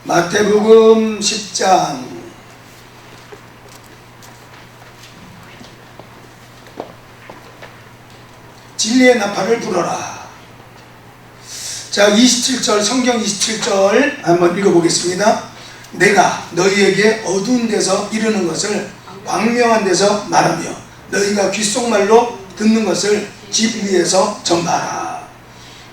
마태복음 10장 진리의 나팔을 불어라. 자, 27절, 성경 27절 한번 읽어보겠습니다. 내가 너희에게 어두운 데서 이르는 것을 광명한 데서 말하며 너희가 귓속말로 듣는 것을 집 위에서 전파하라.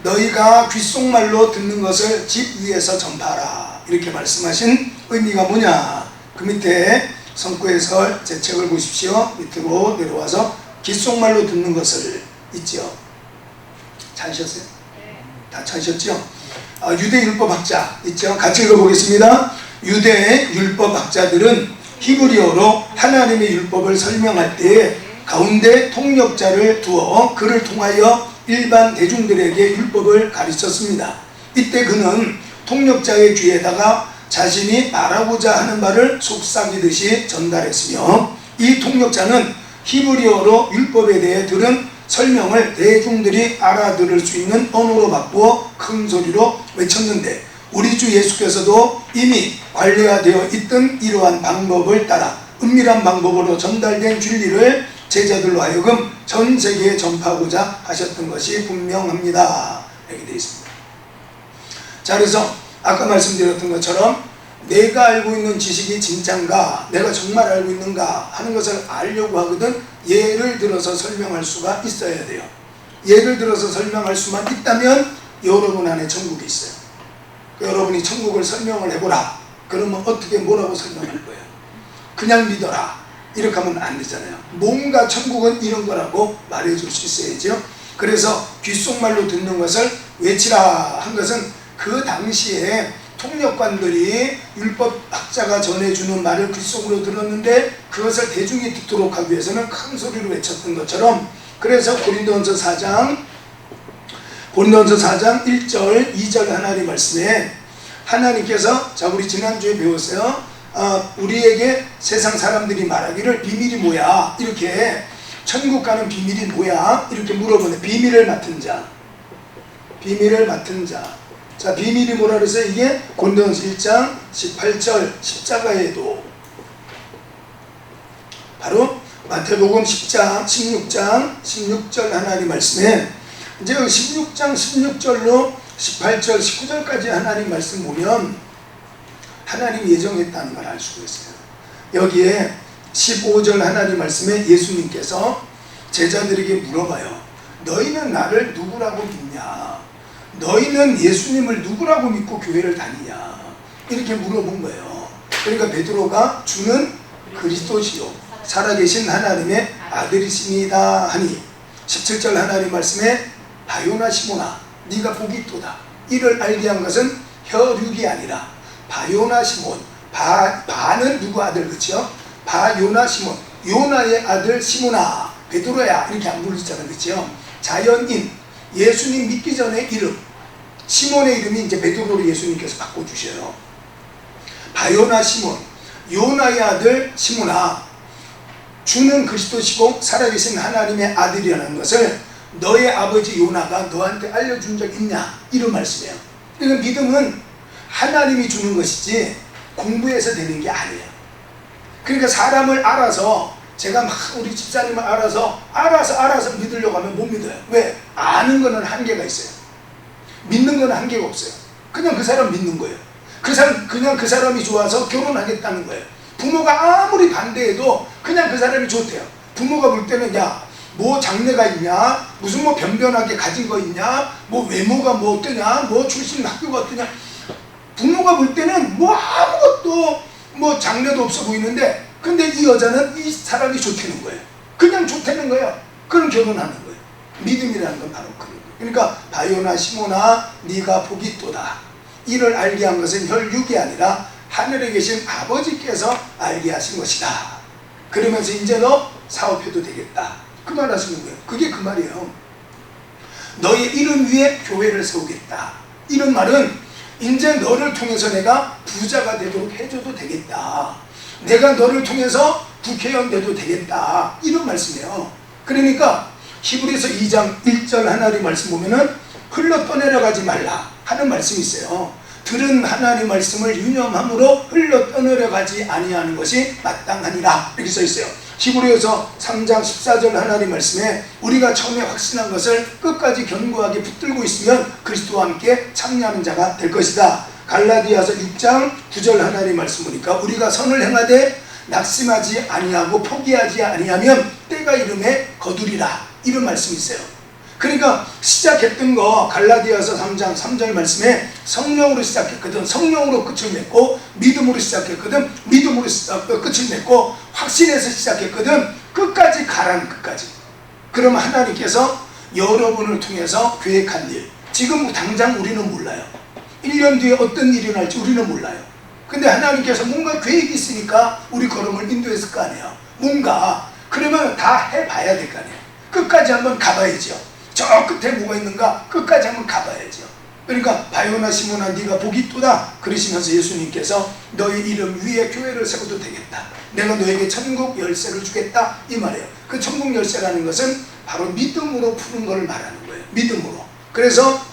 너희가 귓속말로 듣는 것을 집 위에서 전파하라. 이렇게 말씀하신 의미가 뭐냐? 그 밑에 성구에서 제 책을 보십시오. 밑으로 내려와서 귓속말로 듣는 것을 있죠. 찾으셨어요? 다 찾으셨죠? 유대 율법학자 있죠? 같이 읽어보겠습니다. 유대 율법학자들은 히브리어로 하나님의 율법을 설명할 때에 가운데 통역자를 두어 그를 통하여 일반 대중들에게 율법을 가르쳤습니다. 이때 그는 통역자의 귀에다가 자신이 말하고자 하는 말을 속삭이듯이 전달했으며, 이 통역자는 히브리어로 율법에 대해 들은 설명을 대중들이 알아들을 수 있는 언어로 바꾸어 큰 소리로 외쳤는데, 우리 주 예수께서도 이미 관리화되어 있던 이러한 방법을 따라 은밀한 방법으로 전달된 진리를 제자들로 하여금 전 세계에 전파하고자 하셨던 것이 분명합니다. 이렇게 되어 있습니다. 자, 그래서 아까 말씀드렸던 것처럼 내가 알고 있는 지식이 진짠가, 내가 정말 알고 있는가 하는 것을 알려고 하거든 예를 들어서 설명할 수가 있어야 돼요. 예를 들어서 설명할 수만 있다면 여러분 안에 천국이 있어요. 여러분이 천국을 설명을 해보라. 그러면 어떻게 뭐라고 설명할 거예요? 그냥 믿어라. 이렇게 하면 안 되잖아요. 뭔가 천국은 이런 거라고 말해줄 수 있어야죠. 그래서 귓속말로 듣는 것을 외치라 한 것은 그 당시에 통역관들이 율법학자가 전해주는 말을 귓속으로 들었는데 그것을 대중이 듣도록 하기 위해서는 큰 소리로 외쳤던 것처럼, 그래서 고린도전서 4장 1절 2절 하나님 말씀에 하나님께서, 자, 우리 지난주에 배웠어요. 우리에게 세상 사람들이 말하기를 비밀이 뭐야? 이렇게 천국 가는 비밀이 뭐야? 이렇게 물어보네. 비밀을 맡은 자. 자, 비밀이 뭐라 그래서 이게 고린도전서 1장 18절 십자가에도, 바로 마태복음 10장 16절 하나님 말씀에, 이제 16장 16절로 18절 19절까지 하나님 말씀 보면 하나님이 예정했다는 걸 알 수가 있어요. 여기에 15절 하나님 말씀에 예수님께서 제자들에게 물어봐요. 너희는 나를 누구라고 믿냐? 너희는 예수님을 누구라고 믿고 교회를 다니냐? 이렇게 물어본 거예요. 그러니까 베드로가 주는 그리스도시요 살아계신 하나님의 아들이십니다 하니, 17절 하나님 말씀에 바요나 시몬아 네가 복이 있도다. 이를 알게 한 것은 혈육이 아니라 바요나 시몬, 바는 누구 아들, 그렇죠? 바요나 시몬, 요나의 아들 시몬아, 베드로야 이렇게 안 부르잖아요, 그렇죠? 자연인, 예수님 믿기 전에 이름, 시몬의 이름이 이제 베드로로 예수님께서 바꿔주셔요. 바요나 시몬, 요나의 아들 시몬아, 주는 그리스도시고 살아계신 하나님의 아들이라는 것을 너의 아버지 요나가 너한테 알려준 적 있냐? 이런 말씀이에요. 그러니까 믿음은 하나님이 주는 것이지 공부해서 되는 게 아니에요. 그러니까 사람을 알아서, 제가 막 우리 집사님을 알아서 믿으려고 하면 못 믿어요. 왜? 아는 거는 한계가 있어요. 믿는 거는 한계가 없어요. 그냥 그 사람 믿는 거예요. 그냥 그 사람이 좋아서 결혼하겠다는 거예요. 부모가 아무리 반대해도 그냥 그 사람이 좋대요. 부모가 볼 때는 야, 뭐 장래가 있냐, 무슨 뭐 변변하게 가진 거 있냐, 뭐 외모가 뭐 어떠냐, 뭐 출신 학교가 어떠냐, 부모가 볼 때는 뭐 아무것도 뭐 장래도 없어 보이는데, 근데 이 여자는 이 사람이 좋다는 거예요. 그냥 좋다는 거예요. 그럼 결혼하는 거예요. 믿음이라는 건 바로 그런 거예요. 그러니까 바요나 시몬아 네가 복이 있도다. 이를 알게 한 것은 혈육이 아니라 하늘에 계신 아버지께서 알게 하신 것이다. 그러면서 이제 너 사업해도 되겠다. 그 말 하시는 거예요. 그게 그 말이에요. 너의 이름 위에 교회를 세우겠다. 이런 말은 이제 너를 통해서 내가 부자가 되도록 해줘도 되겠다. 내가 너를 통해서 국회의원 돼도 되겠다. 이런 말씀이에요. 그러니까 히브리서 2장 1절 하나님 말씀 보면은 흘러 떠내려가지 말라 하는 말씀이 있어요. 들은 하나님 말씀을 유념함으로 흘러 떠내려 가지 아니하는 것이 마땅하니라 이렇게 써 있어요. 히브리서 3장 14절 하나님 말씀에 우리가 처음에 확신한 것을 끝까지 견고하게 붙들고 있으면 그리스도와 함께 참여하는 자가 될 것이다. 갈라디아서 6장 9절 하나님 말씀 보니까 우리가 선을 행하되 낙심하지 아니하고 포기하지 아니하면 때가 이름에 거두리라 이런 말씀이 있어요. 그러니까 시작했던 거 갈라디아서 3장 3절 말씀에 성령으로 시작했거든 성령으로 끝을 맺고 믿음으로 시작했거든 믿음으로 끝을 맺고 확신해서 시작했거든 끝까지 가라는 끝까지. 그럼 하나님께서 여러분을 통해서 계획한 일 지금 당장 우리는 몰라요. 1년 뒤에 어떤 일이 날지 우리는 몰라요. 근데 하나님께서 뭔가 계획이 있으니까 우리 걸음을 인도했을 거 아니에요. 뭔가 그러면 다 해봐야 될 거 아니에요. 끝까지 한번 가봐야죠. 저 끝에 뭐가 있는가 끝까지 한번 가봐야죠. 그러니까 바요나 시몬아 네가 복이 있도다 그러시면서 예수님께서 너의 이름 위에 교회를 세워도 되겠다. 내가 너에게 천국 열쇠를 주겠다 이 말이에요. 그 천국 열쇠라는 것은 바로 믿음으로 푸는 걸 말하는 거예요. 믿음으로. 그래서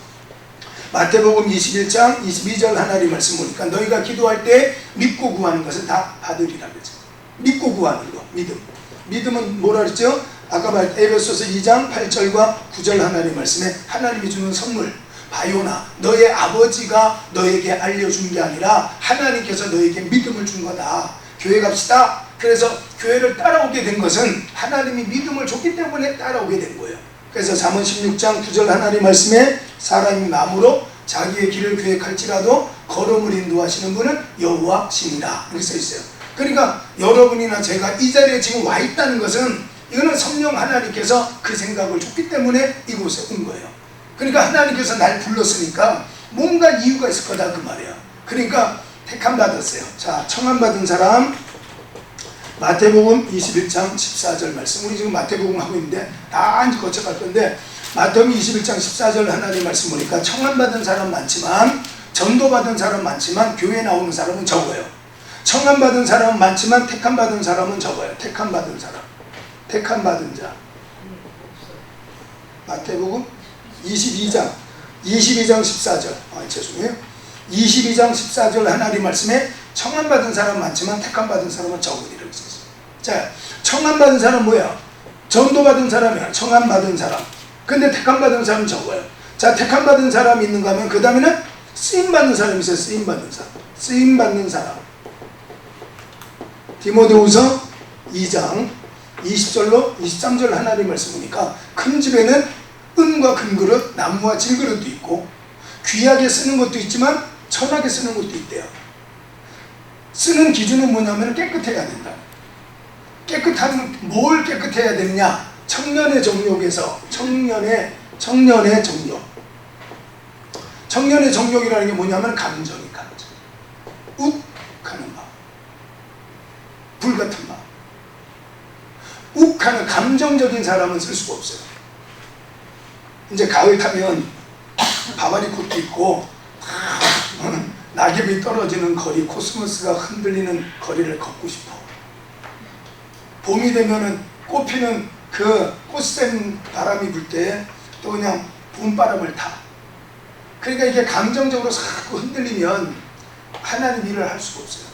마태복음 21장 22절 하나님 말씀 보니까 너희가 기도할 때 믿고 구하는 것은 다 받으리라 그러죠. 믿고 구하는 거 믿음. 믿음은 뭐라 그랬죠? 아까 에베소서 2장 8절과 9절 하나님 말씀에 하나님이 주는 선물 바요나 너의 아버지가 너에게 알려준 게 아니라 하나님께서 너에게 믿음을 준 거다. 교회 갑시다. 그래서 교회를 따라오게 된 것은 하나님이 믿음을 줬기 때문에 따라오게 된 거예요. 그래서 잠언 16장 9절 하나님 말씀에 사람이 마음으로 자기의 길을 계획할지라도 걸음을 인도하시는 분은 여호와 신이라 이렇게 써 있어요. 그러니까 여러분이나 제가 이 자리에 지금 와 있다는 것은 이거는 성령 하나님께서 그 생각을 줬기 때문에 이곳에 온 거예요. 그러니까 하나님께서 날 불렀으니까 뭔가 이유가 있을 거다 그 말이에요. 그러니까 택함 받았어요. 자, 청함 받은 사람 마태복음 21장 14절 말씀. 우리 지금 마태복음 하고 있는데 다 거쳐갈 건데 마태복음 21장 14절 하나님 말씀 보니까 청함 받은 사람 많지만 전도 받은 사람 많지만 교회 나오는 사람은 적어요. 청함 받은 사람은 많지만 택함 받은 사람은 적어요. 택함 받은 사람. 택함 받은 자. 마태복음 22장 14절. 죄송해요. 22장 14절 하나님 말씀에 청함 받은 사람 많지만 택함 받은 사람은 적으리라고 했어요. 자, 청함 받은 사람 뭐야? 전도 받은 사람이야. 청함 받은 사람. 근데 택함 받은 사람 적어요. 자, 택함 받은 사람이 있는가 하면 그 다음에는 쓰임 받는 사람이 있어요. 쓰임 받는 사람. 쓰임 받는 사람. 디모데후서 2장 20절로 23절 하나님 말씀 보니까 큰 집에는 은과 금그릇, 나무와 질그릇도 있고 귀하게 쓰는 것도 있지만 천하게 쓰는 것도 있대요. 쓰는 기준은 뭐냐면 깨끗해야 된다. 깨끗한 뭘 깨끗해야 되느냐? 청년의 정욕에서 청년의 정욕. 청년의 정욕이라는 게 뭐냐면 감정이 감정. 욱하는 마음. 불같은 마음. 욱하는 감정적인 사람은 쓸 수가 없어요. 이제 가을 타면 바바리 콧도 있고 낙엽이 떨어지는 거리, 코스모스가 흔들리는 거리를 걷고 싶어. 봄이 되면은 꽃피는 그 꽃샘 바람이 불 때 또 그냥 봄바람을 타. 그러니까 이게 감정적으로 자꾸 흔들리면 하나님 일을 할 수가 없어요.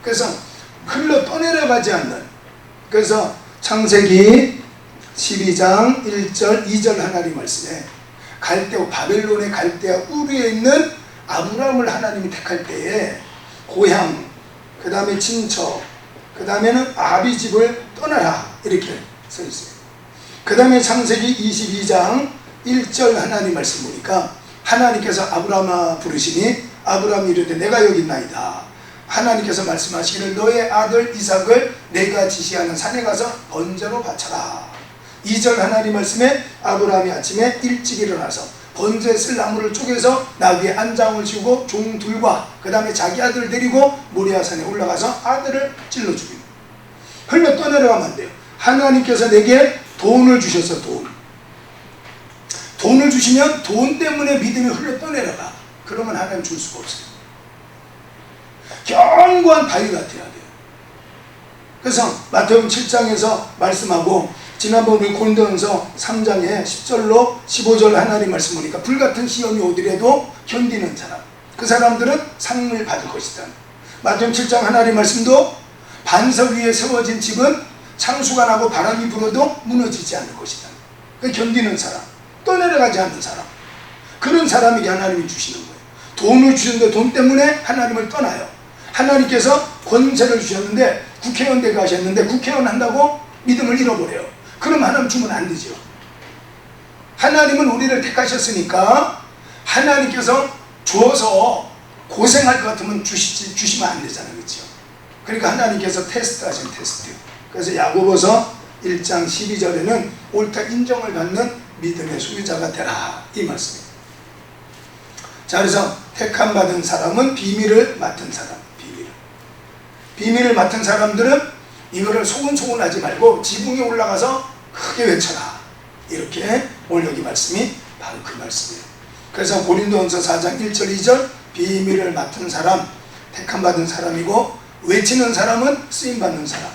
그래서 흘러 떠내려가지 않는. 그래서 창세기 12장 1절 2절 하나님 말씀에 갈대아 바벨론의 갈대아 우르에 있는 아브라함을 하나님이 택할 때에 고향, 그 다음에 친척, 그 다음에는 아비 집을 떠나라 이렇게 써 있어요. 그 다음에 창세기 22장 1절 하나님 말씀 보니까 하나님께서 아브라함아 부르시니 아브라함이 이르되 내가 여기 있나이다. 하나님께서 말씀하시기를 너의 아들 이삭을 내가 지시하는 산에 가서 번제로 바쳐라. 2절 하나님 말씀에 아브라함이 아침에 일찍 일어나서 번제에 쓸 나무를 쪼개서 나귀의 안장을 지우고 종 둘과 그 다음에 자기 아들을 데리고 모리아산에 올라가서 아들을 찔러 죽입니다. 흘러 떠내려가면 안 돼요. 하나님께서 내게 돈을 주셔서 돈을 주시면 돈 때문에 믿음이 흘러 떠내려가. 그러면 하나님 줄 수가 없어요. 견고한 바위 같아야 돼요. 그래서 마태복음 7장에서 말씀하고 지난번 우리 고린도전서 3장에 10절로 15절 하나님 말씀 보니까 불같은 시험이 오더라도 견디는 사람. 그 사람들은 상을 받을 것이다. 마태복음 7장 하나님 말씀도 반석 위에 세워진 집은 창수가 나고 바람이 불어도 무너지지 않을 것이다. 그 견디는 사람, 떠내려가지 않는 사람, 그런 사람에게 하나님이 주시는 거예요. 돈을 주셨는데 돈 때문에 하나님을 떠나요. 하나님께서 권세를 주셨는데 국회의원 되게 하셨는데 국회의원 한다고 믿음을 잃어버려요. 그럼 하나님 주면 안 되죠. 하나님은 우리를 택하셨으니까 하나님께서 주어서 고생할 것 같으면 주시면 안 되잖아요. 그렇죠? 그러니까 하나님께서 테스트하신 테스트. 그래서 야고보서 1장 12절에는 옳다 인정을 받는 믿음의 소유자가 되라, 이 말씀입니다. 자, 그래서 택함 받은 사람은 비밀을 맡은 사람, 비밀을 맡은 사람들은 이거를 소곤소곤하지 말고 지붕에 올라가서 크게 외쳐라. 이렇게 오늘 여기 말씀이 바로 그 말씀이에요. 그래서 고린도전서 4장 1절 2절 비밀을 맡은 사람, 택함 받은 사람이고 외치는 사람은 쓰임 받는 사람.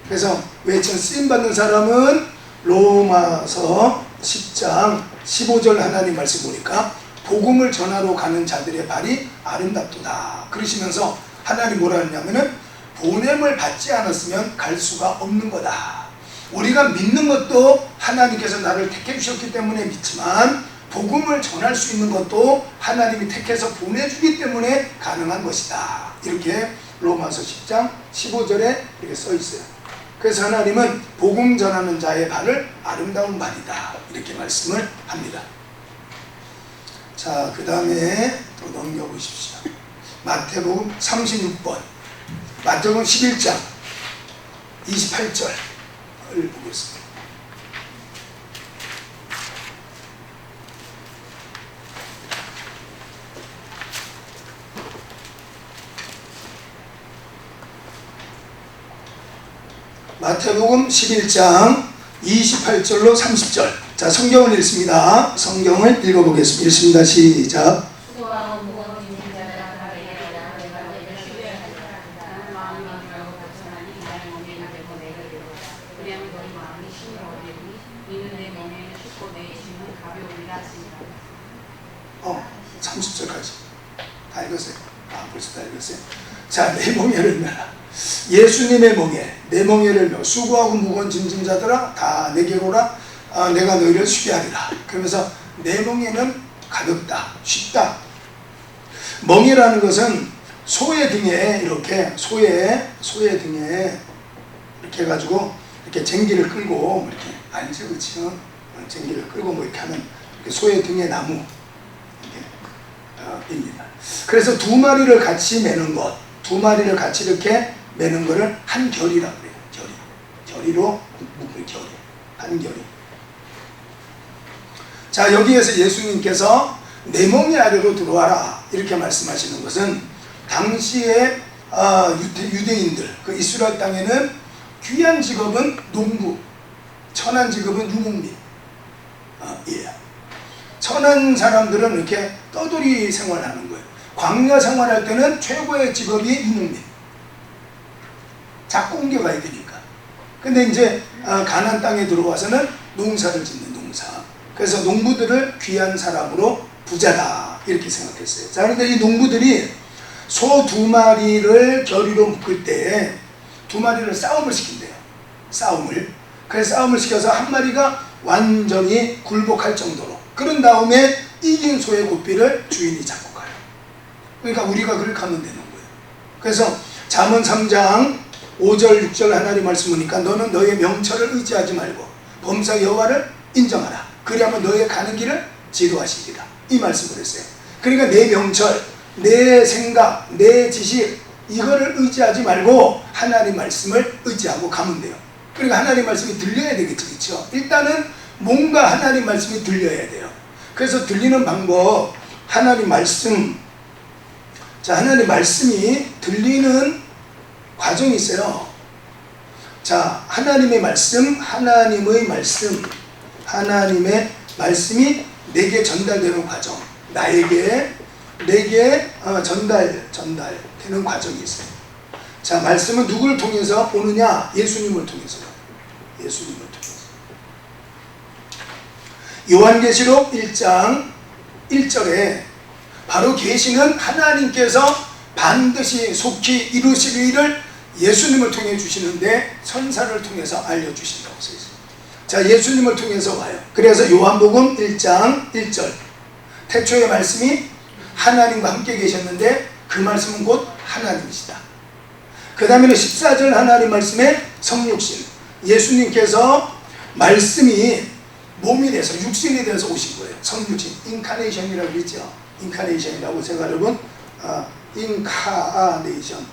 그래서 외치는 쓰임 받는 사람은 로마서 10장 15절 하나님 말씀 보니까 복음을 전하러 가는 자들의 발이 아름답도다 그러시면서 하나님 뭐라 하냐면은 보냄을 받지 않았으면 갈 수가 없는 거다. 우리가 믿는 것도 하나님께서 나를 택해 주셨기 때문에 믿지만 복음을 전할 수 있는 것도 하나님이 택해서 보내주기 때문에 가능한 것이다. 이렇게 로마서 10장 15절에 이렇게 써 있어요. 그래서 하나님은 복음 전하는 자의 발을 아름다운 발이다. 이렇게 말씀을 합니다. 자, 그 다음에 또 넘겨보십시오. 마태복음 36번, 마태복음 11장 28절을 보겠습니다. 마태복음 11장 28절로 30절. 자, 성경을 읽습니다. 성경을 읽어보겠습니다. 읽습니다. 시작. 어, 30절까지 다 읽었어요. 아, 벌써 다 읽었어요. 자, 내 멍에를 메라. 예수님의 멍에, 내 멍에를 메어 수고하고 무거운 짐진 자들아 다 내게로 오라. 내가 너희를 쉬게 하리라. 그러면서 내 멍에는 가볍다, 쉽다. 멍이라는 것은 소의 등에 이렇게 소의 등에 이렇게 해가지고 이렇게 쟁기를 끌고 이렇게 알죠, 그렇죠? 쟁기를 끌고 뭐 이렇게 하는 이렇게 소의 등에 나무 이렇게 입니다. 그래서 두 마리를 같이 매는 것, 두 마리를 같이 이렇게 매는 거를 한 결이라고 그래요. 결이로 묶는 결이, 한 결이. 자, 여기에서 예수님께서 내 멍에 아래로 들어와라 이렇게 말씀하시는 것은 당시에 유대인들, 그 이스라엘 땅에는 귀한 직업은 농부, 천한 직업은 유목민. 예. 천한 사람들은 이렇게 떠돌이 생활하는 거예요. 광야 생활할 때는 최고의 직업이 유목민. 자꾸 옮겨가야 되니까. 근데 이제 가나안 땅에 들어와서는 농사를 짓는 농사. 그래서 농부들을 귀한 사람으로 부자다 이렇게 생각했어요. 자, 그런데 이 농부들이 소 두 마리를 결의로 묶을 때 두 마리를 싸움을 시킨대요. 싸움을. 그래서 싸움을 시켜서 한 마리가 완전히 굴복할 정도로. 그런 다음에 이긴 소의 고삐를 주인이 잡고 가요. 그러니까 우리가 그렇게 하면 되는 거예요. 그래서 잠언 3장 5절 6절 하나님 말씀 보니까 너는 너의 명철을 의지하지 말고 범사 여호와를 인정하라. 그리하면 너의 가는 길을 지도하시리라. 이 말씀을 했어요. 그러니까 내 명철, 내 생각, 내 지식 이거를 의지하지 말고 하나님 말씀을 의지하고 가면 돼요. 그러니까 하나님 말씀이 들려야 되겠죠. 그렇죠? 일단은 뭔가 하나님 말씀이 들려야 돼요. 그래서 들리는 방법, 하나님 말씀. 자, 하나님 말씀이 들리는 과정이 있어요. 자, 하나님의 말씀, 하나님의 말씀이 내게 전달되는 과정, 내게 전달되는 과정이 있어요. 자, 말씀은 누구를 통해서 오느냐? 예수님을 통해서요. 예수님을 통해서. 요한계시록 1장 1절에 바로 계시는 하나님께서 반드시 속히 이루실 일을 예수님을 통해 주시는데 천사를 통해서 알려주신다고 써 있어요. 자, 예수님을 통해서 와요. 그래서 요한복음 1장 1절 태초의 말씀이 하나님과 함께 계셨는데 그 말씀은 곧 하나님이시다. 그 다음에는 14절 하나님 말씀에 성육신, 예수님께서 말씀이 몸이 돼서 육신이 돼서 오신 거예요. 성육신, 인카네이션이라고 그랬죠. 인카네이션이라고 제가 여러분 인카네이션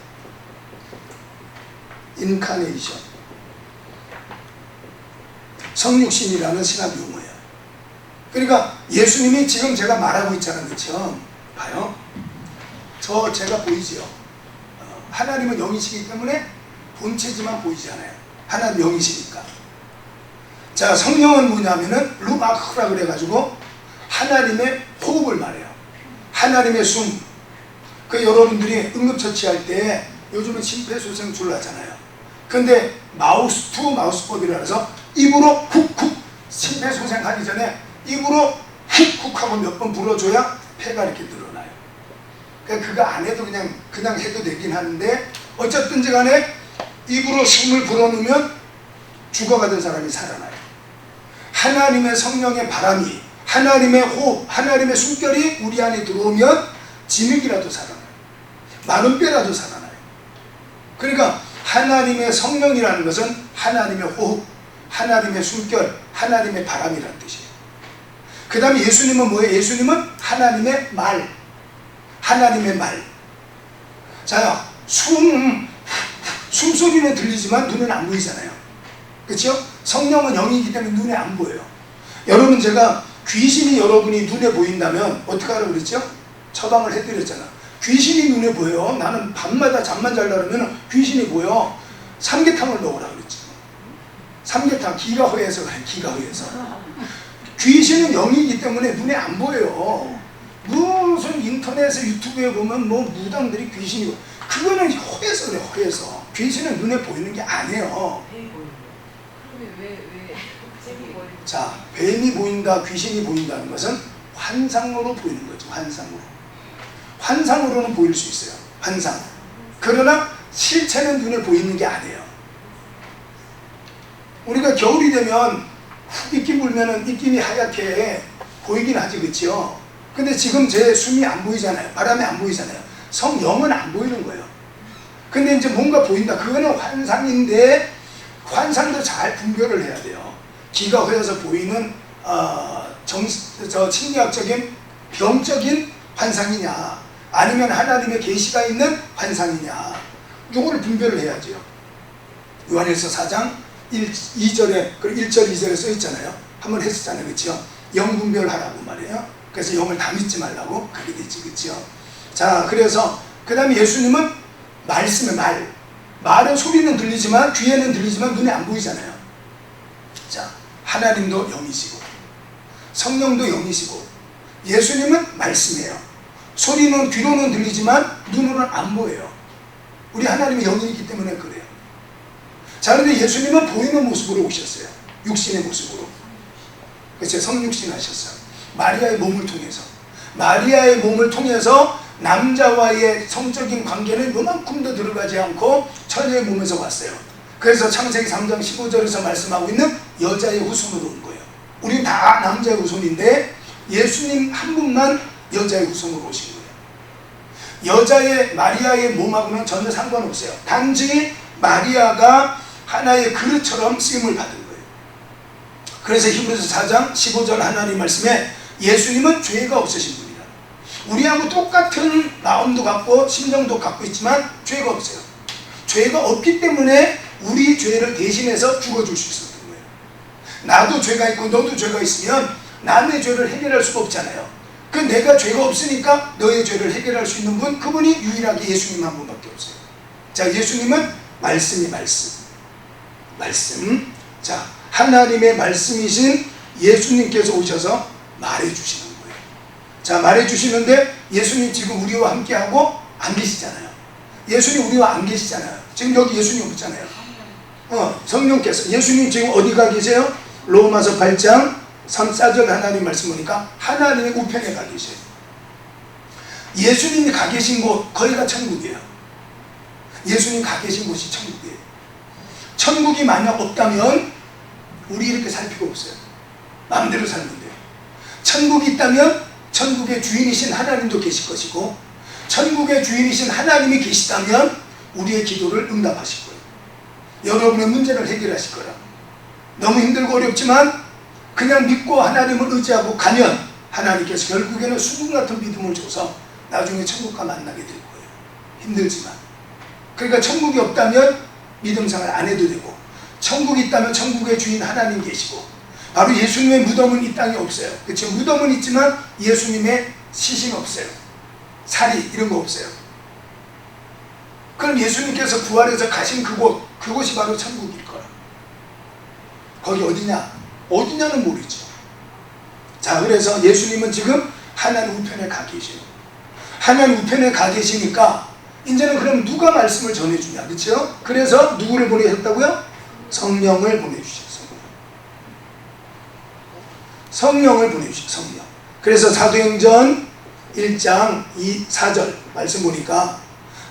성육신이라는 신학 용어예요. 그러니까 예수님이 지금 제가 말하고 있잖아요. 그렇죠? 봐요. 제가 보이지요. 하나님은 영이시기 때문에 본체지만 보이지 않아요. 하나님 영이시니까. 자, 성령은 뭐냐면은 루마크라 그래가지고 하나님의 호흡을 말해요. 하나님의 숨. 그 여러분들이 응급처치할 때 요즘은 심폐소생술을 하잖아요. 근데 마우스 투 마우스법이라 해서 입으로 훅훅 심폐소생하기 전에 입으로 훅훅 하고 몇 번 불어줘야 폐가 이렇게 늘어나요. 그러니까 그거 안 해도 그냥 해도 되긴 하는데 어쨌든지 간에 입으로 숨을 불어넣으면 죽어가던 사람이 살아나요. 하나님의 성령의 바람이, 하나님의 호흡, 하나님의 숨결이 우리 안에 들어오면 진흙이라도 살아나요. 마른 뼈라도 살아나요. 그러니까 하나님의 성령이라는 것은 하나님의 호흡, 하나님의 숨결, 하나님의 바람이라는 뜻이에요. 그 다음에 예수님은 뭐예요? 예수님은 하나님의 말, 하나님의 말. 자, 숨소리는 들리지만 눈은 안 보이잖아요. 그렇죠? 성령은 영이기 때문에 눈에 안 보여요. 여러분, 제가 귀신이 여러분이 눈에 보인다면 어떻게 하라고 그랬죠? 처방을 해드렸잖아. 귀신이 눈에 보여. 나는 밤마다 잠만 자려고 하면 귀신이 보여. 삼계탕을 넣으라고 그랬죠. 삼계탕, 기가 허해서 그래. 기가 허해서. 귀신은 영이기 때문에 눈에 안 보여요. 무슨 인터넷에 유튜브에 보면 뭐 무당들이 귀신이고, 그거는 허해서 그래. 허해서. 귀신은 눈에 보이는 게 아니에요. 자, 뱀이 보인다, 귀신이 보인다는 것은 환상으로 보이는 거죠. 환상으로. 환상으로는 보일 수 있어요. 환상. 그러나 실체는 눈에 보이는 게 아니에요. 우리가 겨울이 되면 입김 불면은 입김이 하얗게 보이긴 하지, 그렇죠? 근데 지금 제 숨이 안 보이잖아요. 바람이 안 보이잖아요. 성령은 안 보이는 거예요. 근데 이제 뭔가 보인다. 그거는 환상인데 환상도 잘 분별을 해야 돼요. 기가 허여서 보이는 심리학적인 병적인 환상이냐, 아니면 하나님의 계시가 있는 환상이냐, 이거를 분별을 해야죠. 요한일서 4장 2절에 1절 2절에 써 있잖아요. 한번 했었잖아요. 그렇죠? 영 분별하라고 말이에요. 그래서 영을 다 믿지 말라고 그렇게 되지. 그렇죠? 자, 그래서 그 다음에 예수님은 말씀의 말은 소리는 들리지만, 귀에는 들리지만 눈에 안 보이잖아요. 자, 하나님도 영이시고 성령도 영이시고 예수님은 말씀이에요. 소리는 귀로는 들리지만 눈으로는 안 보여요. 우리 하나님이 영이기 때문에 그래요. 자, 그런데 예수님은 보이는 모습으로 오셨어요. 육신의 모습으로. 그렇죠? 성육신 하셨어요. 마리아의 몸을 통해서. 마리아의 몸을 통해서 남자와의 성적인 관계는 요만큼도 들어가지 않고 처녀의 몸에서 왔어요. 그래서 창세기 3장 15절에서 말씀하고 있는 여자의 후손으로 온 거예요. 우린 다 남자의 후손인데 예수님 한 분만 여자의 후손으로 오신 거예요. 여자의 마리아의 몸하고는 전혀 상관없어요. 단지 마리아가 하나의 그릇처럼 쓰임을 받은 거예요. 그래서 히브리서 4장 15절 하나님 말씀에 예수님은 죄가 없으신 분이라. 우리하고 똑같은 마음도 갖고 심정도 갖고 있지만 죄가 없어요. 죄가 없기 때문에 우리 죄를 대신해서 죽어줄 수 있었던 거예요. 나도 죄가 있고 너도 죄가 있으면 남의 죄를 해결할 수가 없잖아요. 그 내가 죄가 없으니까 너의 죄를 해결할 수 있는 분, 그분이 유일하게 예수님 한 분밖에 없어요. 자, 예수님은 말씀이 말씀. 자, 하나님의 말씀이신 예수님께서 오셔서 말해주시는 거예요. 자, 말해주시는데 예수님 지금 우리와 함께하고 안 계시잖아요. 예수님 우리와 안 계시잖아요. 지금 여기 예수님 없잖아요. 성령께서. 예수님 지금 어디가 계세요? 로마서 8장 3, 4절 하나님 말씀 보니까 하나님의 우편에 가 계세요. 예수님이 가 계신 곳, 거기가 천국이에요. 예수님 가 계신 곳이 천국이에요. 천국이 만약 없다면 우리 이렇게 살 필요 없어요. 마음대로 살면 돼요. 천국이 있다면 천국의 주인이신 하나님도 계실 것이고, 천국의 주인이신 하나님이 계시다면 우리의 기도를 응답하실 거예요. 여러분의 문제를 해결하실 거라. 너무 힘들고 어렵지만 그냥 믿고 하나님을 의지하고 가면 하나님께서 결국에는 수분 같은 믿음을 줘서 나중에 천국과 만나게 될 거예요. 힘들지만. 그러니까 천국이 없다면 믿음 생활 안 해도 되고, 천국이 있다면 천국의 주인 하나님 계시고, 바로 예수님의 무덤은 이 땅에 없어요. 그렇죠? 무덤은 있지만 예수님의 시신 없어요. 살이 이런 거 없어요. 그럼 예수님께서 부활해서 가신 그곳이 바로 천국일 거라. 거기 어디냐? 어디냐는 모르죠. 자, 그래서 예수님은 지금 하나님 우편에 가 계셔요. 하나님 우편에 가 계시니까 이제는 그럼 누가 말씀을 전해주냐, 그렇죠? 그래서 누구를 보내셨다고요? 성령을 보내주셨어요. 성령을 보내주셨어요. 성령. 그래서 사도행전 1장 4절 말씀 보니까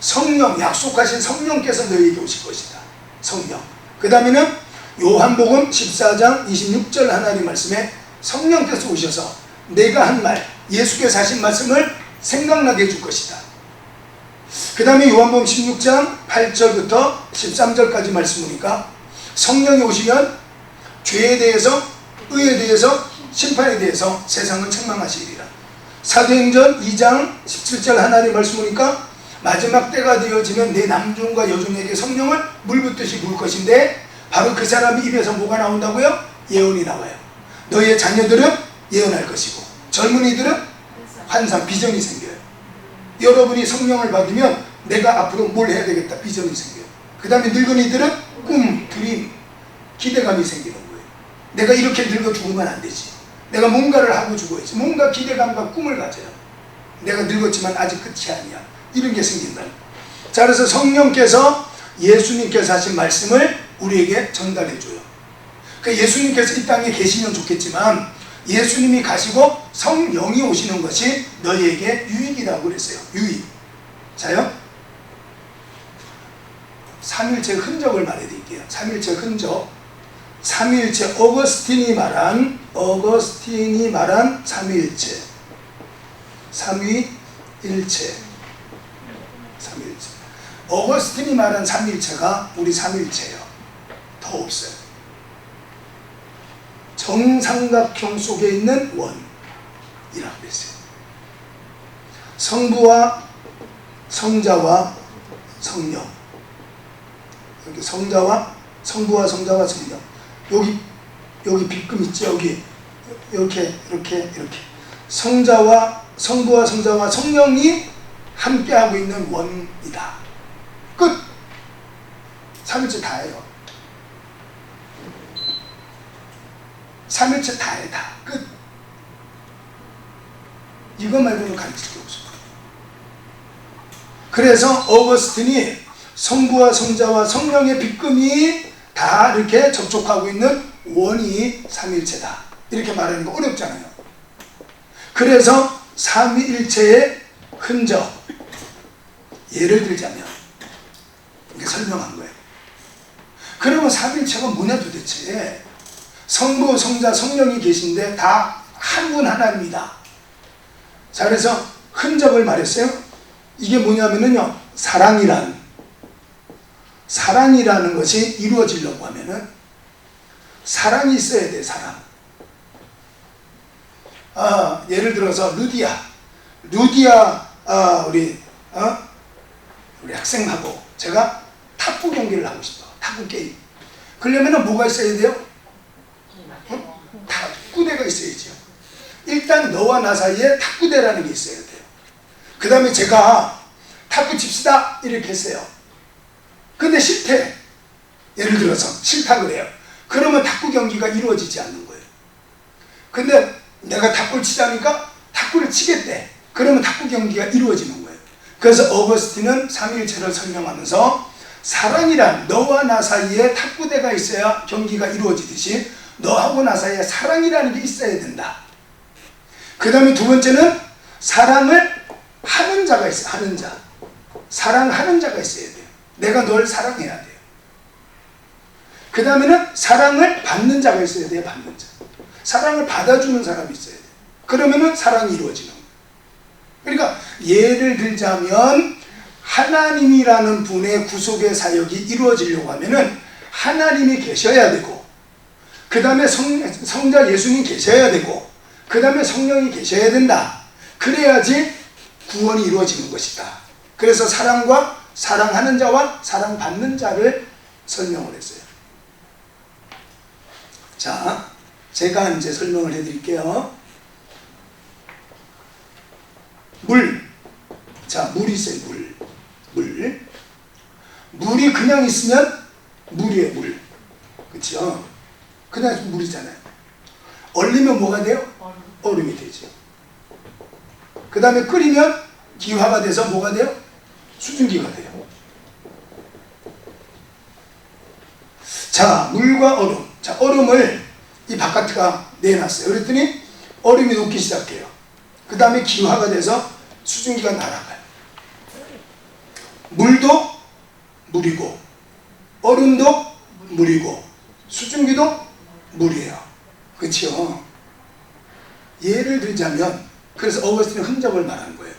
성령, 약속하신 성령께서 너희에게 오실 것이다. 성령. 그 다음에는 요한복음 14장 26절 하나님 말씀에 성령께서 오셔서 내가 한 말, 예수께서 하신 말씀을 생각나게 해줄 것이다. 그 다음에 요한복음 16장 8절부터 13절까지 말씀 보니까 성령이 오시면 죄에 대해서, 의에 대해서, 심판에 대해서 세상을 책망하시리라. 사도행전 2장 17절 하나님 말씀 보니까 마지막 때가 되어지면 내 남종과 여종에게 성령을 물붓듯이 부을 것인데, 바로 그 사람 입에서 뭐가 나온다고요? 예언이 나와요. 너희의 자녀들은 예언할 것이고, 젊은이들은 환상, 비전이 생겨요. 여러분이 성령을 받으면 내가 앞으로 뭘 해야 되겠다, 비전이 생겨요. 그 다음에 늙은이들은 꿈, 드림, 기대감이 생기는 거예요. 내가 이렇게 늙어 죽으면 안 되지. 내가 뭔가를 하고 죽어야지. 뭔가 기대감과 꿈을 가져요. 내가 늙었지만 아직 끝이 아니야. 이런 게 생긴다. 자, 그래서 성령께서 예수님께서 하신 말씀을 우리에게 전달해줘요. 그 예수님께서 이 땅에 계시면 좋겠지만 예수님이 가시고 성령이 오시는 것이 너희에게 유익이라고 그랬어요. 유익. 자요? 삼일체 흔적을 말해드릴게요. 삼일체 흔적. 삼일체, 어거스틴이 말한 삼위일체. 삼위일체. 삼위일체. 어거스틴이 말한 삼위일체가 우리 삼위일체예요. 더 없어요. 정삼각형 속에 있는 원이라고 그랬어요. 성부와 성자와 성령. 여기 성부와 성자와 성령. 여기 빗금 있죠? 여기 이렇게 성부와 성자와 성령이 함께하고 있는 원이다. 끝. 삼일체 다예요. 삼일체 다예요. 다. 끝. 이거 말고는 가르칠 게 없어요. 그래서 어거스틴이 성부와 성자와 성령의 빗금이 다 이렇게 접촉하고 있는 원이 삼위일체다. 이렇게 말하는 거 어렵잖아요. 그래서 삼위일체의 흔적. 예를 들자면 이렇게 설명한 거예요. 그러면 삼위일체가 뭐냐 도대체. 성부, 성자, 성령이 계신데 다 한 분 하나님이다. 자, 그래서 흔적을 말했어요. 이게 뭐냐면요, 사랑이라는 것이 이루어지려고 하면은 사랑이 있어야 돼. 사랑. 예를 들어서 루디아 우리 학생하고 제가 탁구 경기를 하고 싶어. 탁구 게임. 그러려면 뭐가 있어야 돼요? 탁구대가 있어야죠. 일단 너와 나 사이에 탁구대라는 게 있어야 돼요. 그 다음에 제가 탁구 칩시다 이렇게 했어요. 근데 싫대. 예를 들어서 싫다 그래요. 그러면 탁구 경기가 이루어지지 않는 거예요. 근데 내가 탁구를 치자니까 탁구를 치겠대. 그러면 탁구 경기가 이루어지는 거예요. 그래서 어거스틴은 삼위일체를 설명하면서 사랑이란 너와 나 사이에 탁구대가 있어야 경기가 이루어지듯이 너하고 나 사이에 사랑이라는 게 있어야 된다. 그 다음에 두 번째는 사랑을 하는 자가 있어요. 하는 자. 사랑하는 자가 있어야 돼요. 내가 널 사랑해야 돼요. 그 다음에는 사랑을 받는 자가 있어야 돼요. 받는 자. 사랑을 받아주는 사람이 있어야 돼요. 그러면은 사랑이 이루어지는 거예요. 그러니까 예를 들자면 하나님이라는 분의 구속의 사역이 이루어지려고 하면은 하나님이 계셔야 되고, 그 다음에 성자 예수님 계셔야 되고, 그 다음에 성령이 계셔야 된다. 그래야지 구원이 이루어지는 것이다. 그래서 사랑과 사랑하는 자와 사랑받는 자를 설명을 했어요. 자, 제가 이제 설명을 해드릴게요. 물. 자, 물이 있어요. 물. 물이 그냥 있으면 물이에요. 물. 그렇죠? 그냥 물이잖아요. 얼리면 뭐가 돼요? 얼음이 되죠. 그 다음에 끓이면 기화가 돼서 뭐가 돼요? 수증기가 돼요. 자, 물과 얼음. 자, 얼음을 이 바깥에가 내놨어요. 그랬더니 얼음이 녹기 시작해요. 그 다음에 기화가 돼서 수증기가 날아가요. 물도 물이고, 얼음도 물이고, 수증기도 물이에요. 그렇죠? 예를 들자면, 그래서 어거스틴은 흔적을 말하는 거예요.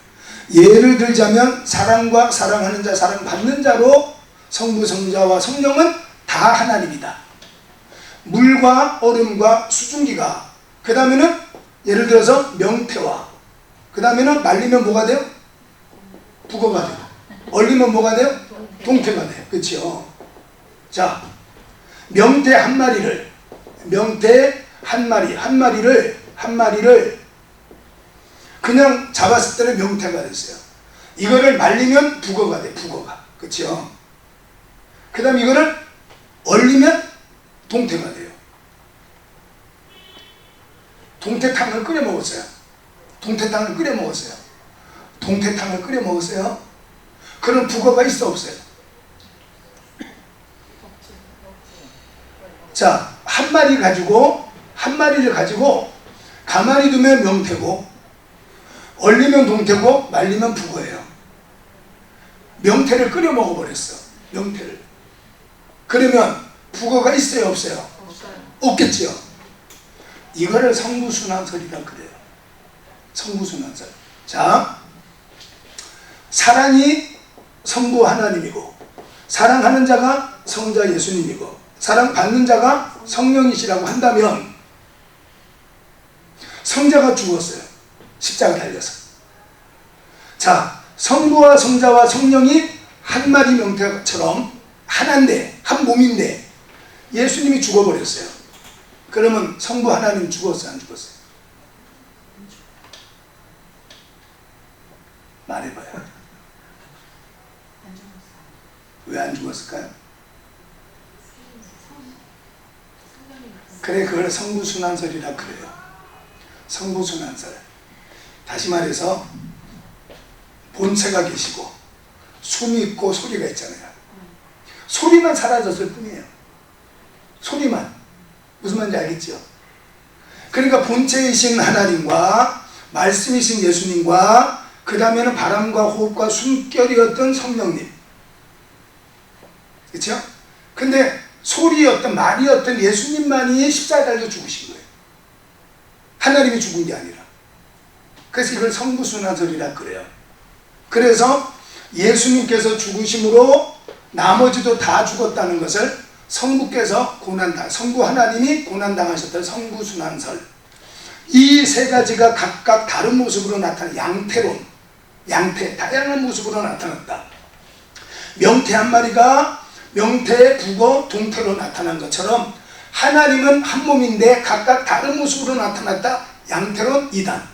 예를 들자면 사랑과 사랑하는 자, 사랑받는 자로 성부, 성자와 성령은 다 하나님이다. 물과 얼음과 수증기가, 그 다음에는 예를 들어서 명태와, 그 다음에는 말리면 뭐가 돼요? 북어가 돼요. 얼리면 뭐가 돼요? 동태가 돼요. 그렇죠? 자, 명태 한 마리를 그냥 잡았을 때는 명태가 됐어요. 이거를 말리면 북어가 돼. 북어가. 그렇죠? 그 다음 이거를 얼리면 동태가 돼요. 동태탕을 끓여 먹었어요. 그럼 북어가 있어 없어요? 자, 한 마리를 가지고 가만히 두면 명태고, 얼리면 동태고, 말리면 북어예요. 명태를 끓여 먹어버렸어. 명태를. 그러면 북어가 있어요 없어요? 없겠지요. 이거를 성부순환설이라 그래요. 성부순환설. 자, 사랑이 성부 하나님이고, 사랑하는 자가 성자 예수님이고, 사랑받는 자가 성령이시라고 한다면, 성자가 죽었어요. 십자가 달려서. 자, 성부와 성자와 성령이 한 마리 명태처럼 하나인데, 한 몸인데 예수님이 죽어버렸어요. 그러면 성부 하나님 죽었어요? 안 죽었어요? 말해봐요. 왜 안 죽었을까요? 그래, 그걸 성부순환설이라 그래요. 성부순환설. 다시 말해서 본체가 계시고 숨이 있고 소리가 있잖아요. 소리만 사라졌을 뿐이에요. 소리만. 무슨 말인지 알겠죠? 그러니까 본체이신 하나님과 말씀이신 예수님과 그 다음에는 바람과 호흡과 숨결이었던 성령님. 그렇죠? 근데 소리였던 말이었던 예수님만이 십자가에 달려 죽으신 거예요. 하나님이 죽은 게 아니라. 그래서 이걸 성부순환설이라 그래요. 그래서 예수님께서 죽으심으로 나머지도 다 죽었다는 것을 성부께서 고난당, 성부 하나님이 고난당하셨던 성부순환설. 이 세 가지가 각각 다른 모습으로 나타난 양태론, 다양한 모습으로 나타났다. 명태 한 마리가 명태, 북어, 동태로 나타난 것처럼 하나님은 한 몸인데 각각 다른 모습으로 나타났다. 양태론, 이단.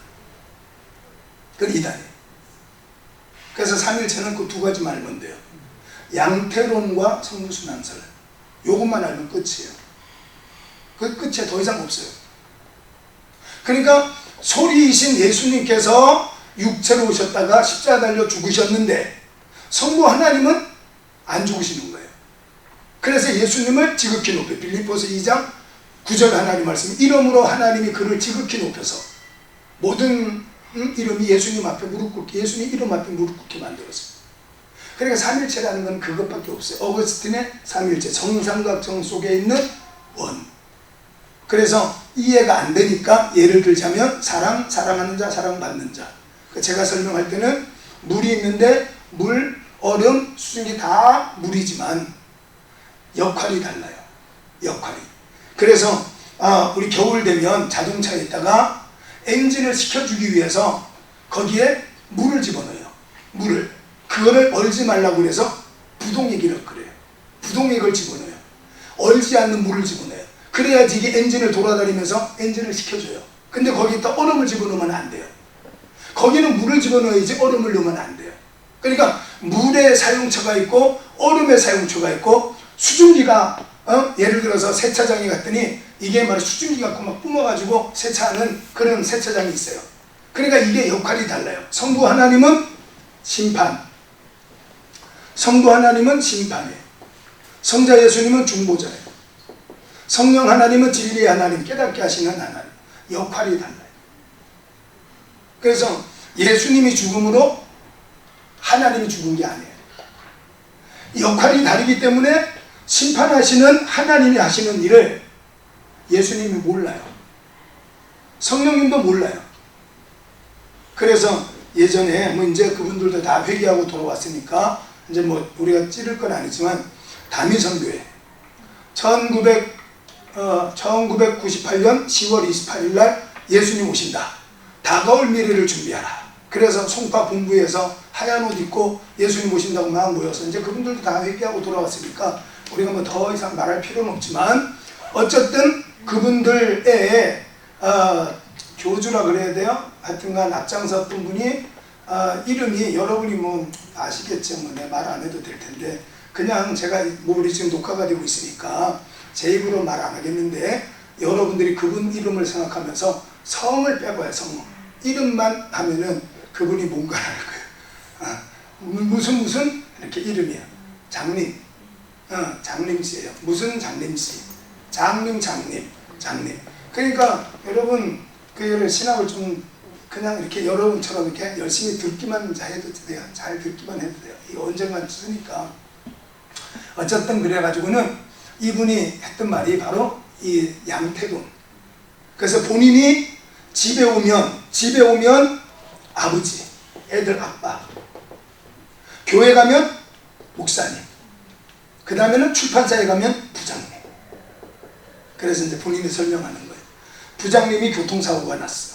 그건 이단이에요. 그래서 삼일체는 그 두 가지만 알면 돼요. 양태론과 성부순환설. 요것만 알면 끝이에요. 그 끝에 더 이상 없어요. 그러니까 소리이신 예수님께서 육체로 오셨다가 십자가 달려 죽으셨는데 성부 하나님은 안 죽으시는 거예요. 그래서 예수님을 지극히 높여, 빌립보서 2장 9절 하나님 말씀, 이러므로 하나님이 그를 지극히 높여서 모든 이름이 예수님 앞에 무릎 꿇게, 예수님 이름 앞에 무릎 꿇게 만들었어요. 그러니까 삼일체라는 건 그것밖에 없어요. 어거스틴의 삼일체, 정삼각정 속에 있는 원. 그래서 이해가 안 되니까 예를 들자면 사랑, 사랑하는 자, 사랑받는 자. 제가 설명할 때는 물이 있는데 물, 얼음, 수증기 다 물이지만 역할이 달라요. 역할이. 그래서 우리 겨울 되면 자동차에다가 엔진을 식혀주기 위해서 거기에 물을 집어넣어요. 물을. 그거를 얼지 말라고 그래서 부동액이라고 그래요. 부동액을 집어넣어요. 얼지 않는 물을 집어넣어요. 그래야지 이게 엔진을 돌아다니면서 엔진을 식혀줘요. 근데 거기다 얼음을 집어넣으면 안 돼요. 거기는 물을 집어넣어야지 얼음을 넣으면 안 돼요. 그러니까 물의 사용처가 있고 얼음의 사용처가 있고 수증기가 예를 들어서 세차장에 갔더니 이게 막 수증기 갖고 막 뿜어가지고 세차하는 그런 세차장이 있어요. 그러니까 이게 역할이 달라요. 성부 하나님은 심판, 성부 하나님은 심판이에요. 성자 예수님은 중보자예요. 성령 하나님은 진리의 하나님, 깨닫게 하시는 하나님. 역할이 달라요. 그래서 예수님이 죽음으로 하나님이 죽은 게 아니에요. 역할이 다르기 때문에 심판하시는 하나님이 하시는 일을 예수님이 몰라요. 성령님도 몰라요. 그래서 예전에 뭐 이제 그분들도 다 회개하고 돌아왔으니까 이제 뭐 우리가 찌를 건 아니지만 다미선교회 1998년 10월 28일 날 예수님 오신다. 다가올 미래를 준비하라. 그래서 송파 본부에서 하얀 옷 입고 예수님 오신다고 막 모여서 이제 그분들도 다 회개하고 돌아왔으니까 우리가 뭐 더 이상 말할 필요는 없지만 어쨌든 그분들의 교주라 그래야 돼요. 하여튼간 앞장섰던 분이 이름이 여러분이 뭐 아시겠죠. 뭐 내 말 안 해도 될 텐데 그냥 제가 뭐 우리 지금 녹화가 되고 있으니까 제 입으로 말 안 하겠는데 여러분들이 그분 이름을 생각하면서 성을 빼봐요. 성. 이름만 하면은 그분이 뭔가 알 거예요. 무슨 이렇게 이름이야. 장님. 장님씨예요. 무슨 장님씨. 장님. 그러니까 여러분 그 신학을 좀 그냥 이렇게 여러분처럼 이렇게 열심히 듣기만 해도 돼요. 잘 듣기만 해도 돼요. 이거 언젠간 쓰니까. 어쨌든 그래가지고는 이분이 했던 말이 바로 이 양태돈. 그래서 본인이 집에 오면 아버지, 애들 아빠. 교회 가면 목사님. 그 다음에는 출판사에 가면 부장님. 그래서 이제 본인이 설명하는 거예요. 부장님이 교통사고가 났어.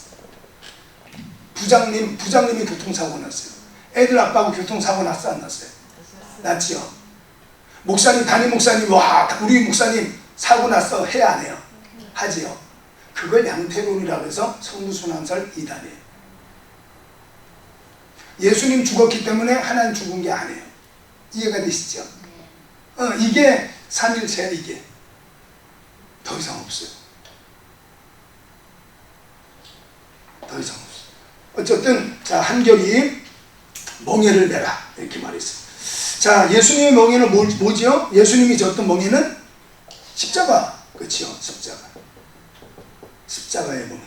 부장님이 교통사고 났어요. 애들 아빠하고 교통사고 났어, 안 났어요? 났지요. 목사님, 담임 목사님, 와, 우리 목사님 사고 났어. 해, 안 해요? 하지요. 그걸 양태론이라고 해서 성부순환설 이단이에요. 예수님 죽었기 때문에 하나님 죽은 게 아니에요. 이해가 되시죠? 이게 삼일체야, 이게. 더 이상 없어요. 더 이상 없어요. 어쨌든 자 한결이 멍에를 내라 이렇게 말했어요. 자 예수님의 멍에는 뭐죠? 예수님이 졌던 멍에는 십자가. 그렇죠? 십자가의 멍에.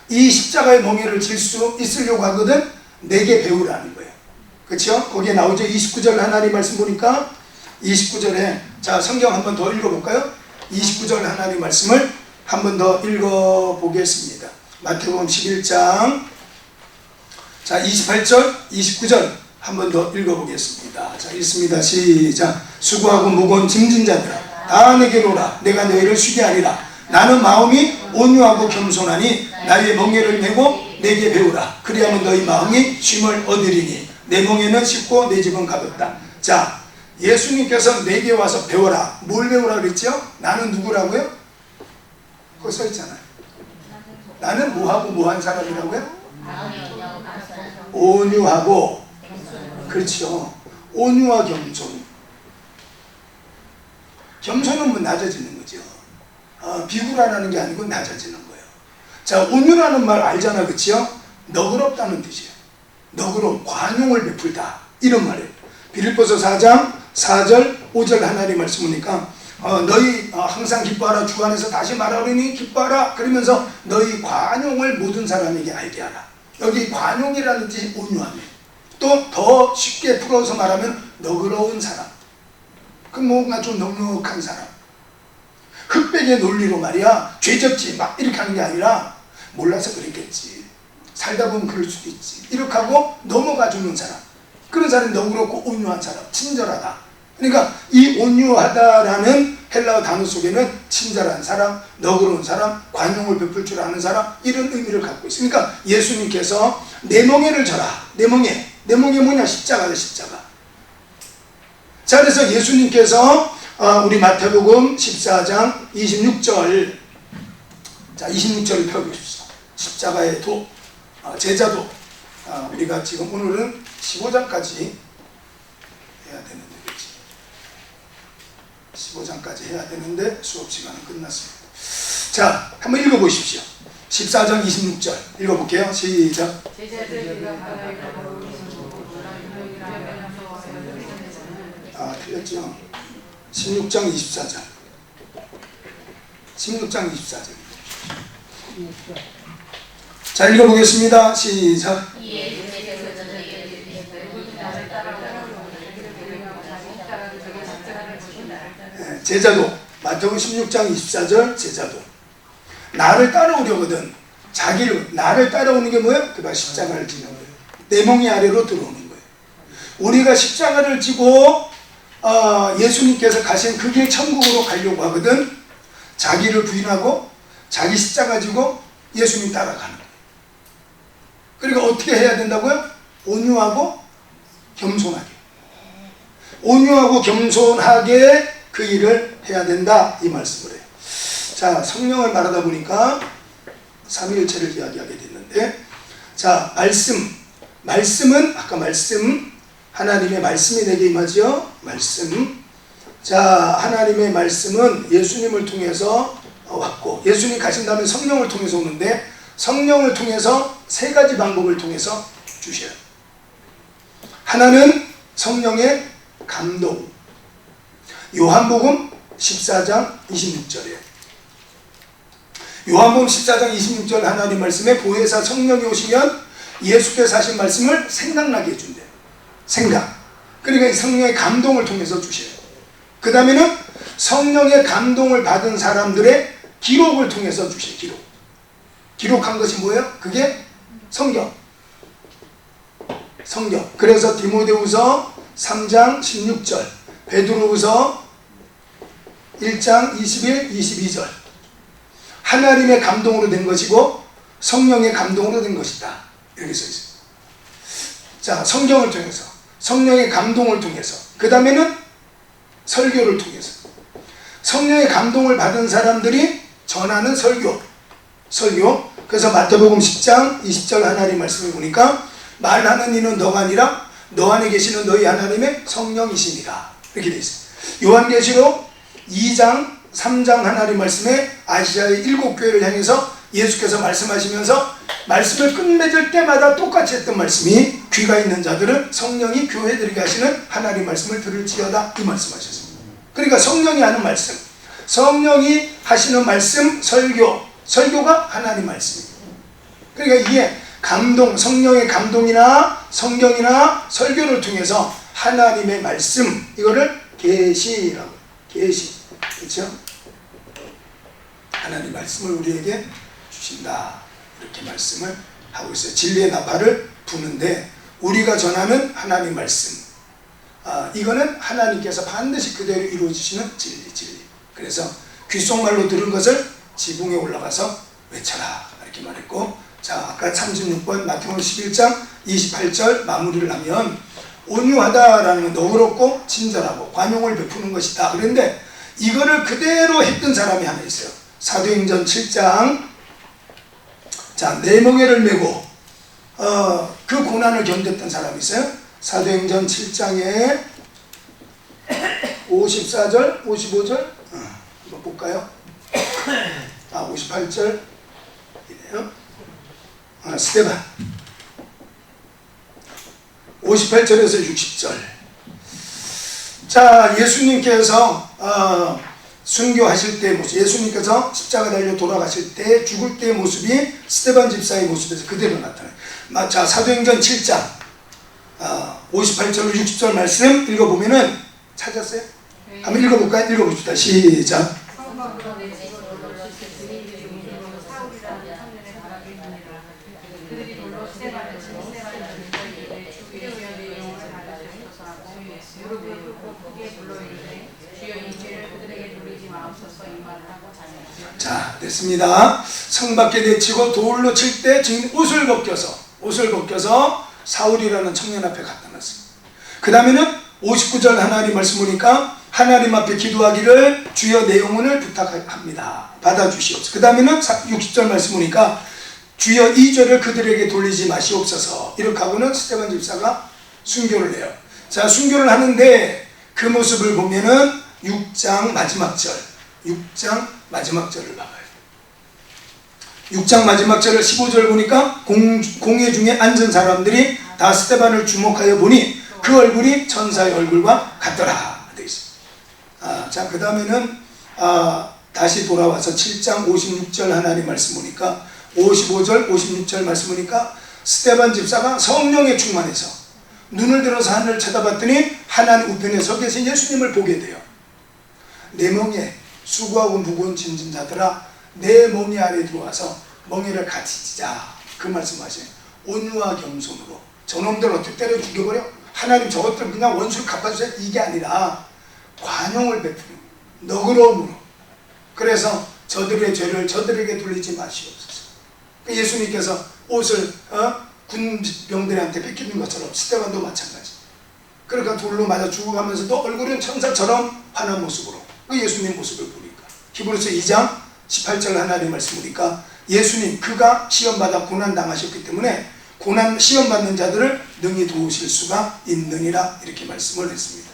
이 십자가의 멍에를 질 수 있으려고 하거든 내게 배우라는 거예요. 그렇죠? 거기에 나오죠. 29절 하나님 말씀 보니까 29절에 자 성경 한 번 더 읽어볼까요? 29절 하나님 말씀을 한 번 더 읽어보겠습니다. 마태복음 11장 자 28절 29절 한 번 더 읽어보겠습니다. 자 읽습니다. 시작. 수고하고 무거운 짐진 자들아 다 내게로 오라. 내가 너희를 쉬게 하리라. 나는 마음이 온유하고 겸손하니 나의 멍에를 메고 내게 배우라. 그리하면 너희 마음이 쉼을 얻으리니 내 멍에는 쉽고 내 집은 가볍다. 자 예수님께서 내게 와서 배워라. 뭘 배우라 그랬죠? 나는 누구라고요? 그거 써있잖아요. 나는 뭐하고 뭐한 사람이라고요? 온유하고 그렇죠. 온유와 겸손. 겸손은 뭐 낮아지는 거죠. 비굴하다는 게 아니고 낮아지는 거예요. 자 온유라는 말 알잖아. 그렇죠? 너그럽다는 뜻이에요. 너그러움, 관용을 베풀다 이런 말이에요. 빌립보서 4장 4절 5절 하나님 말씀 보니까 너희 항상 기뻐하라. 주 안에서 다시 말하리니 기뻐하라. 그러면서 너희 관용을 모든 사람에게 알게 하라. 여기 관용이라는 뜻이 온유함이에요. 또 더 쉽게 풀어서 말하면 너그러운 사람. 그 뭔가 좀 넉넉한 사람. 흑백의 논리로 말이야 죄졌지 막 이렇게 하는 게 아니라 몰라서 그랬겠지. 살다 보면 그럴 수도 있지. 이렇게 하고 넘어가 주는 사람. 그런 사람이 너그럽고 온유한 사람. 친절하다. 그러니까 이 온유하다라는 헬라어 단어 속에는 친절한 사람, 너그러운 사람, 관용을 베풀 줄 아는 사람 이런 의미를 갖고 있습니다. 그러니까 예수님께서 내 멍에를 져라. 내 멍에 뭐냐? 십자가다 십자가. 자 그래서 예수님께서 우리 마태복음 14장 26절 자 26절을 펴보십시오. 십자가의 도 제자도 우리가 지금 오늘은 15장까지 해야 되는데 그렇지? 15장까지 해야 되는데 수업 시간은 끝났습니다. 자 한번 읽어보십시오. 14장 26절 읽어볼게요. 시작. 틀렸죠? 16장 24절 16장 24절 자 읽어보겠습니다. 시작. 제자도 마태복음 16장 24절 제자도 나를 따라오려거든 나를 따라오는 게 뭐예요? 그가 십자가를 지는 거예요. 내 멍이 아래로 들어오는 거예요. 우리가 십자가를 지고 예수님께서 가신 그 길 천국으로 가려고 하거든. 자기를 부인하고 자기 십자가 지고 예수님 따라가는 거예요. 그러니까 어떻게 해야 된다고요? 온유하고 겸손하게. 온유하고 겸손하게 그 일을 해야 된다 이 말씀을 해요. 자 성령을 말하다 보니까 삼위일체를 이야기하게 됐는데 자 말씀은 아까 말씀 하나님의 말씀이 내게 임하죠. 말씀. 자 하나님의 말씀은 예수님을 통해서 왔고 예수님 가신 다음에 성령을 통해서 오는데 성령을 통해서 세 가지 방법을 통해서 주셔요. 하나는 성령의 감동. 요한복음 14장 26절이에요. 요한복음 14장 26절 하나님 말씀에 보혜사 성령이 오시면 예수께서 하신 말씀을 생각나게 해준대요. 생각. 그러니까 이 성령의 감동을 통해서 주셔요. 그 다음에는 성령의 감동을 받은 사람들의 기록을 통해서 주셔요. 기록한 것이 뭐예요? 그게 성경. 그래서 디모데후서 3장 16절, 베드로후서 1장 21, 22절 하나님의 감동으로 된 것이고 성령의 감동으로 된 것이다. 이렇게 써 있어요. 자, 성경을 통해서 성령의 감동을 통해서 그 다음에는 설교를 통해서 성령의 감동을 받은 사람들이 전하는 설교. 그래서 마태복음 10장 20절 하나님 말씀을 보니까 말하는 이는 너가 아니라 너 안에 계시는 너희 하나님의 성령이시니라 이렇게 되어 있어요. 요한계시록 2장 3장 하나님 말씀에 아시아의 7교회를 향해서 예수께서 말씀하시면서 말씀을 끝맺을 때마다 똑같이 했던 말씀이 귀가 있는 자들은 성령이 교회들에게 하시는 하나님 말씀을 들을지어다 이 말씀하셨습니다. 그러니까 성령이 하는 말씀, 성령이 하시는 말씀, 설교가 하나님 말씀입니다. 그러니까 이게 감동, 성령의 감동이나 성경이나 설교를 통해서 하나님의 말씀, 이거를 계시라고, 계시, 그렇죠? 하나님 말씀을 우리에게 주신다 이렇게 말씀을 하고 있어요. 진리의 나팔을 부는데 우리가 전하는 하나님 말씀, 이거는 하나님께서 반드시 그대로 이루어지시는 진리. 그래서 귓속말로 들은 것을 지붕에 올라가서 외쳐라 이렇게 말했고, 자 아까 36번 마태복음 11장 28절 마무리를 하면 온유하다라는 건 너그럽고 친절하고 관용을 베푸는 것이다. 그런데 이거를 그대로 했던 사람이 하나 있어요. 사도행전 7장 자 네 멍에를 메고 그 고난을 견뎠던 사람이 있어요. 사도행전 7장에 54절 55절 한번 볼까요? 58절이네요. 스데반 58절에서 60절. 자 예수님께서 순교하실 때의 모습, 예수님께서 십자가 달려 돌아가실 때 죽을 때의 모습이 스데반 집사의 모습에서 그대로 나타나요. 자, 사도행전 7장 58절 60절 말씀 읽어보면은 찾았어요? 한번 읽어볼까요? 읽어봅시다. 시작. 자, 됐습니다. 성 밖에 내치고 돌로 칠 때 증인 옷을 벗겨서 사울이라는 청년 앞에 갖다 놨습니다. 그 다음에는 59절 하나님 말씀 보니까 하나님 앞에 기도하기를 주여 내 영혼을 부탁합니다. 받아주시옵소서. 그 다음에는 60절 말씀 보니까 주여 이 죄를 그들에게 돌리지 마시옵소서. 이렇게 하고는 스데반 집사가 순교를 해요. 자, 순교를 하는데 그 모습을 보면은 6장 마지막 절을 봐봐요. 6장 마지막 절을 15절 보니까 공회 중에 앉은 사람들이 다 스데반을 주목하여 보니 그 얼굴이 천사의 얼굴과 같더라 되어 있습니다. 자, 그 다음에는 다시 돌아와서 7장 56절 하나님 말씀 보니까 55절 56절 말씀 보니까 스데반 집사가 성령에 충만해서 눈을 들어서 하늘을 쳐다봤더니 하나님 우편에 서 계신 예수님을 보게 돼요. 내 멍에 수고하고 무거운 짐진 자들아 내 멍에 아래 들어와서 멍에를 같이 지자. 그 말씀하세요. 온유와 겸손으로. 저놈들 어떻게 때려 죽여버려? 하나님 저것들 그냥 원수를 갚아주세요. 이게 아니라 관용을 베푸는 너그러움으로. 그래서 저들의 죄를 저들에게 돌리지 마시옵소서. 예수님께서 옷을 군병들한테 뺏기는 것처럼 스데반도 마찬가지. 그러니까 돌로 맞아 죽어가면서도 얼굴은 천사처럼 환한 모습으로 예수님 모습을 보니까 히브리서 2장 18절 하나님 말씀 보니까 예수님 그가 시험받아 고난당하셨기 때문에 시험받는 자들을 능히 도우실 수가 있느니라 이렇게 말씀을 했습니다.